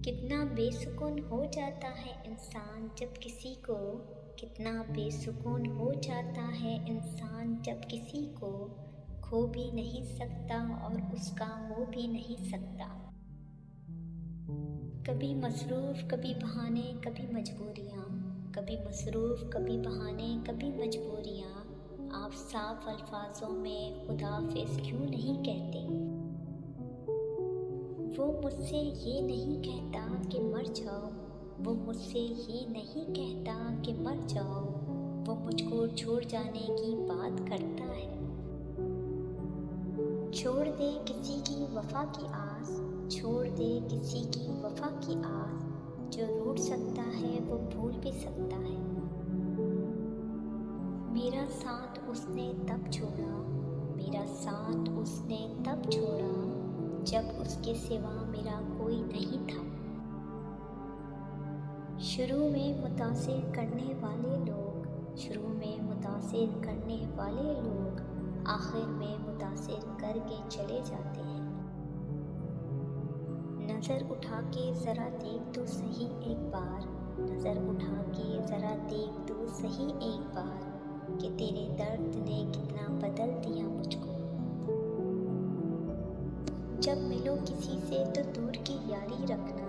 कितना बेसुकून हो जाता है इंसान जब किसी को, कितना बेसुकून हो जाता है इंसान जब किसी को खो भी नहीं सकता और उसका हो भी नहीं सकता। कभी मसरूफ़ कभी बहाने कभी मजबूरियाँ, कभी मसरूफ़ कभी बहाने कभी मजबूरियाँ। आप साफ अल्फाजों में खुदाफिज क्यों नहीं कहते? वो मुझसे ये नहीं कहता कि मर जाओ, वो मुझसे ये नहीं कहता कि मर जाओ। वो मुझको छोड़ जाने की बात करता है। छोड़ दे किसी की वफ़ा की आस, छोड़ दे किसी की वफ़ा की आस। जो रूठ सकता है वो भूल भी सकता है। मेरा साथ उसने तब छोड़ा, मेरा साथ उसने तब छोड़ा जब उसके सिवा मेरा कोई नहीं था। शुरू में मुतासिर करने वाले लोग, शुरू में मुतासिर करने वाले लोग आखिर में मुतासिर करके चले जाते हैं। नज़र उठा के ज़रा देख तो सही एक बार, नज़र उठा के ज़रा देख तो सही एक बार कि तेरे दर्द ने कितना बदल दिया मुझको। जब मिलो किसी से तो दूर की यारी रखना,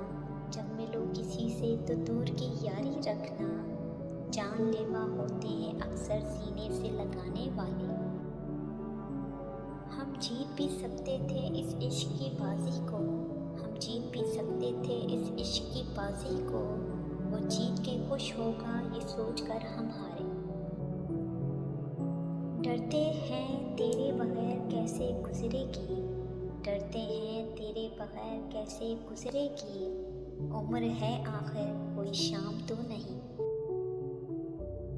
जब मिलो किसी से तो दूर की यारी रखना। जानलेवा होते हैं अक्सर सीने से लगाने वाले। हम जीत भी सकते थे इस इश्क की बाजी को, हम जीत भी सकते थे इस इश्क की बाजी को। वो जीत के खुश होगा ये सोच कर हम हारे। डरते हैं तेरे बगैर कैसे गुजरेगी, डरते हैं तेरे बगैर कैसे गुजरेगी। उम्र है आखिर